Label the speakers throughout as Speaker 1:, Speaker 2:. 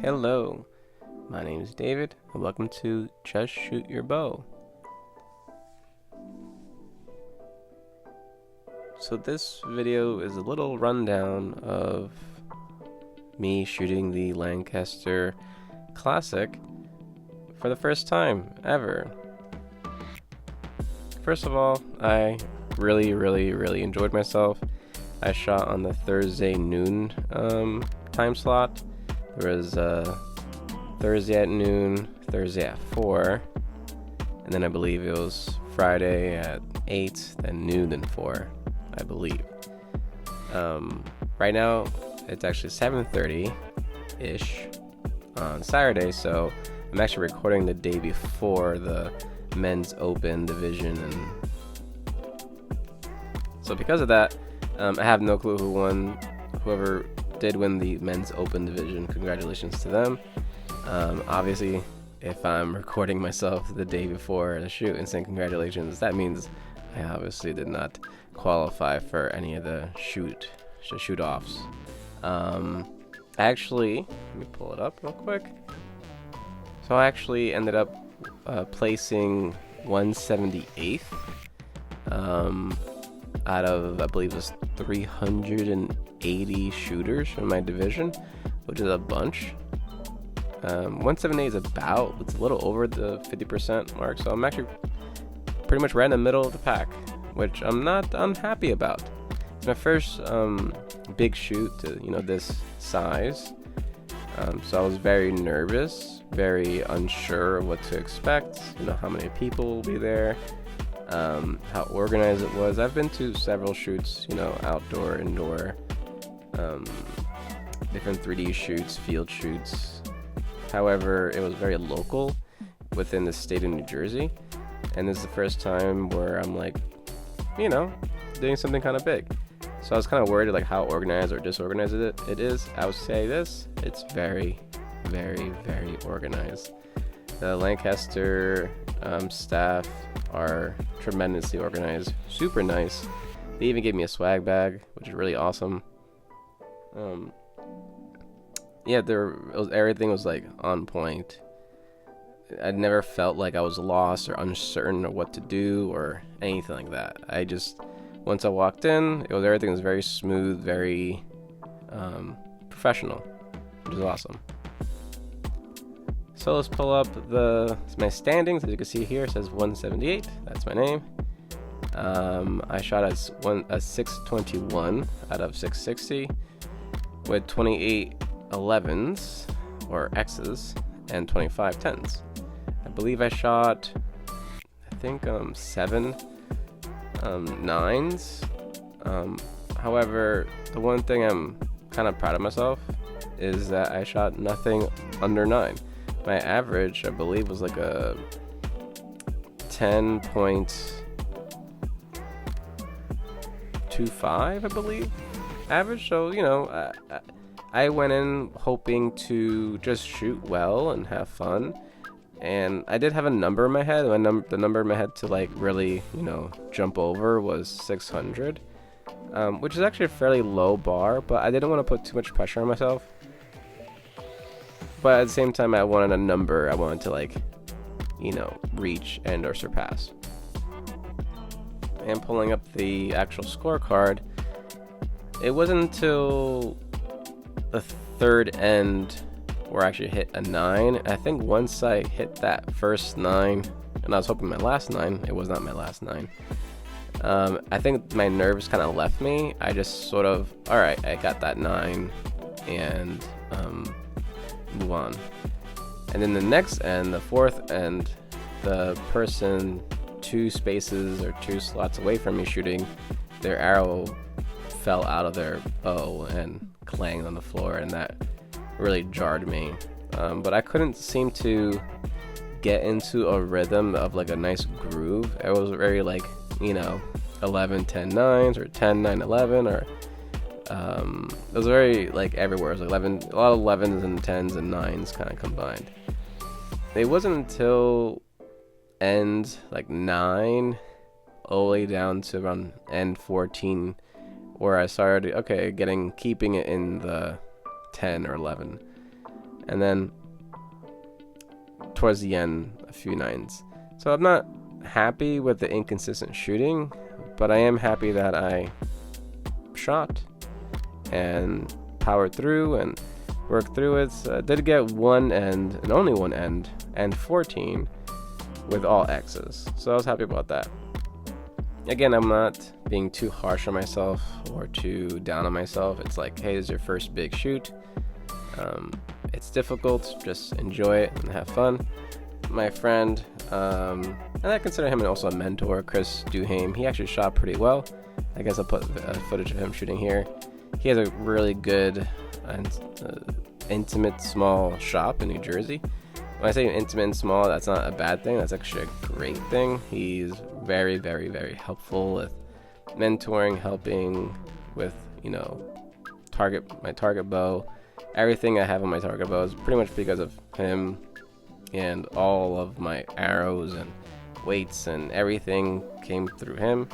Speaker 1: Hello, my name is David, and welcome to Just Shoot Your Bow. So this video is a little rundown of me shooting the Lancaster Classic for the first time ever. First of all, I really enjoyed myself. I shot on the Thursday noon time slot. There was Thursday at noon, Thursday at 4, and then I believe it was Friday at 8, then noon, then 4, I believe. Right now, it's actually 7:30-ish on Saturday, so I'm actually recording the day before the men's open division, and so because of that, I have no clue who won. Whoever did win the men's open division, congratulations to them. Obviously, if I'm recording myself the day before the shoot and saying congratulations, that means I obviously did not qualify for any of the shoot offs. Actually, let me pull it up real quick. So I actually ended up placing 178th out of, I believe it was 380 shooters in my division, which is a bunch. 178 is about, it's a little over the 50% mark, so I'm actually pretty much right in the middle of the pack, which I'm not unhappy about. It's my first big shoot to, this size, so I was very nervous, very unsure of what to expect, how many people will be there, how organized it was. I've been to several shoots, outdoor, indoor, different 3D shoots, field shoots. However, it was very local within the state of New Jersey, and this is the first time where I'm like, doing something kind of big. So I was kind of worried like how organized or disorganized it is. I would say it's very organized. The Lancaster staff are tremendously organized, super nice. They even gave me a swag bag, which is really awesome. Everything was like on point. I never felt like I was lost or uncertain of what to do or anything like that. Once I walked in, everything was very smooth, very professional, which is awesome. So let's pull up my standings. As you can see here, it says 178. That's my name. I shot a 621 out of 660 with 28 11s or X's and 25 10s. I believe I shot, 7 9s. However, the one thing I'm kind of proud of myself is that I shot nothing under 9. My average, I believe, was like a 10.25, I believe, average. So, I went in hoping to just shoot well and have fun. And I did have a number in my head. The number in my head to really, jump over was 600, which is actually a fairly low bar, but I didn't want to put too much pressure on myself. But at the same time, I wanted a number I wanted to reach and or surpass. And pulling up the actual scorecard, it wasn't until the third end where I actually hit a 9. I think once I hit that first 9, and I was hoping my last 9, it was not my last 9. I think my nerves kind of left me. I just sort of, alright, I got that 9, and move on. And then the next end, the fourth end, the person 2 spaces or 2 slots away from me shooting, their arrow fell out of their bow and clanged on the floor, and that really jarred me. But I couldn't seem to get into a rhythm of a nice groove. It was very 11 10 9s or 10 9 11, or it was very everywhere. It was 11, a lot of 11s and 10s and 9s kind of combined. It wasn't until end 9 all the way down to around end 14 where I started keeping it in the 10 or 11. and then towards the end, a few 9s. So I'm not happy with the inconsistent shooting, but I am happy that I shot and powered through and worked through it. So I did get one end, and only one end, and 14 with all X's. So I was happy about that. Again, I'm not being too harsh on myself or too down on myself. It's like, hey, this is your first big shoot. It's difficult, just enjoy it and have fun. My friend, and I consider him also a mentor, Chris Duim, he actually shot pretty well. I guess I'll put footage of him shooting here. He has a really good and intimate small shop in New Jersey. When I say intimate and small, that's not a bad thing. That's actually a great thing. He's very, very, very helpful with mentoring, helping with, you know, my target bow. Everything I have on my target bow is pretty much because of him, and all of my arrows and weights and everything came through him.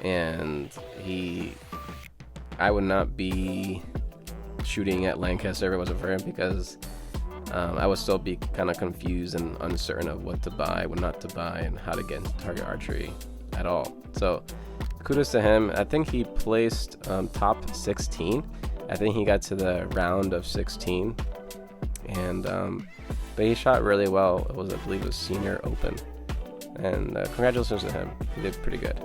Speaker 1: And I would not be shooting at Lancaster if it wasn't for him, because I would still be kind of confused and uncertain of what to buy, what not to buy, and how to get into target archery at all. So kudos to him. I think he placed top 16. I think he got to the round of 16, and but he shot really well. It was, I believe, a senior open, and congratulations to him. He did pretty good.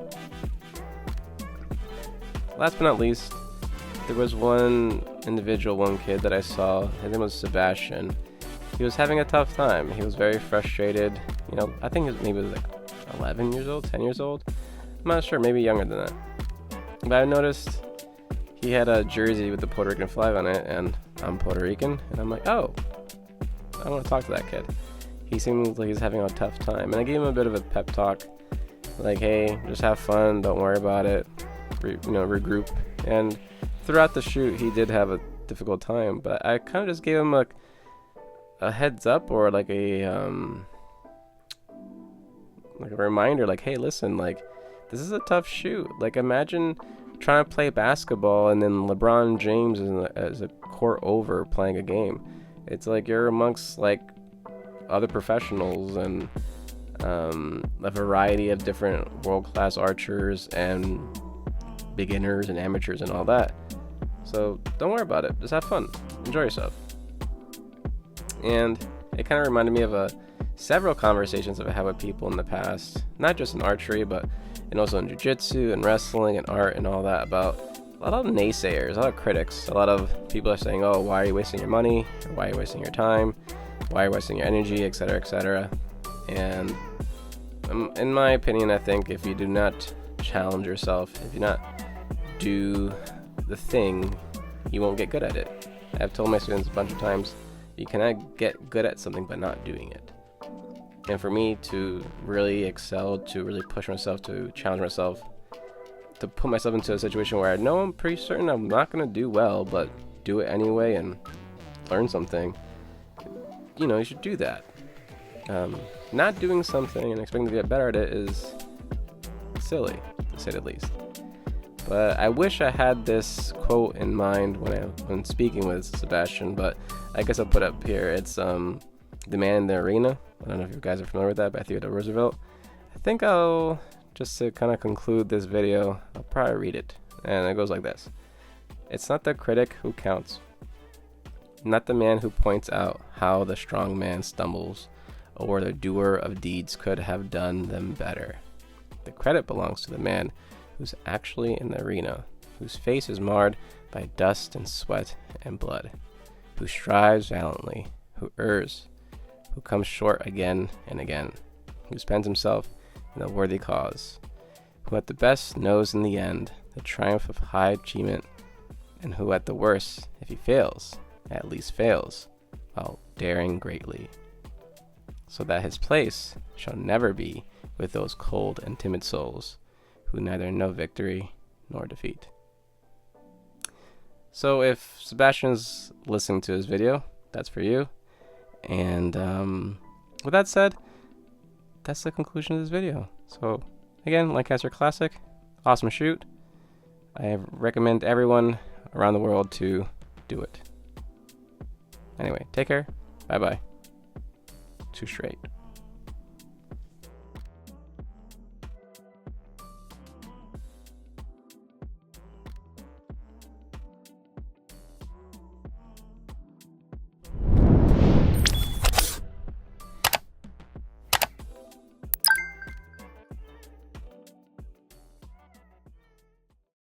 Speaker 1: Last but not least, there was one individual, one kid that I saw. His name was Sebastian. He was having a tough time. He was very frustrated. You know, I think maybe he was like 11 years old, 10 years old. I'm not sure, maybe younger than that. But I noticed he had a jersey with the Puerto Rican flag on it, and I'm Puerto Rican, and I'm like, oh, I want to talk to that kid. He seemed like he's having a tough time, and I gave him a bit of a pep talk, like, hey, just have fun, don't worry about it, regroup. And throughout the shoot, he did have a difficult time, but I kind of just gave him a heads up, or like a reminder, like, hey, listen, like, this is a tough shoot. Like, imagine trying to play basketball and then LeBron James is a court over playing a game. It's like you're amongst like other professionals and a variety of different world-class archers and beginners and amateurs and all that. So don't worry about it. Just have fun. Enjoy yourself. And it kind of reminded me of several conversations I've had with people in the past, not just in archery, but and also in jiu-jitsu and wrestling and art and all that, about a lot of naysayers, a lot of critics. A lot of people are saying, oh, why are you wasting your money? Or why are you wasting your time? Why are you wasting your energy, etc., etc.? And in my opinion, I think if you do not challenge yourself, if you not do the thing, you won't get good at it. I've told my students a bunch of times, you cannot get good at something by not doing it. And for me to really excel, to really push myself, to challenge myself, to put myself into a situation where I know I'm pretty certain I'm not going to do well, but do it anyway and learn something, you should do that. Not doing something and expecting to get better at it is silly, to say the least. But I wish I had this quote in mind when speaking with Sebastian, but I guess I'll put it up here. It's The Man in the Arena. I don't know if you guys are familiar with that, by Theodore Roosevelt. I think I'll, just to kind of conclude this video, I'll probably read it. And it goes like this. It's not the critic who counts, not the man who points out how the strong man stumbles, or the doer of deeds could have done them better. The credit belongs to the man who's actually in the arena, whose face is marred by dust and sweat and blood, who strives valiantly, who errs, who comes short again and again, who spends himself in a worthy cause, who at the best knows in the end the triumph of high achievement, and who at the worst, if he fails, at least fails, while daring greatly, so that his place shall never be with those cold and timid souls, who neither know victory nor defeat. So if Sebastian's listening to his video, that's for you. And with that said, that's the conclusion of this video. So again, Lancaster Classic, awesome shoot. I recommend everyone around the world to do it. Anyway, take care. Bye bye. 2 straight.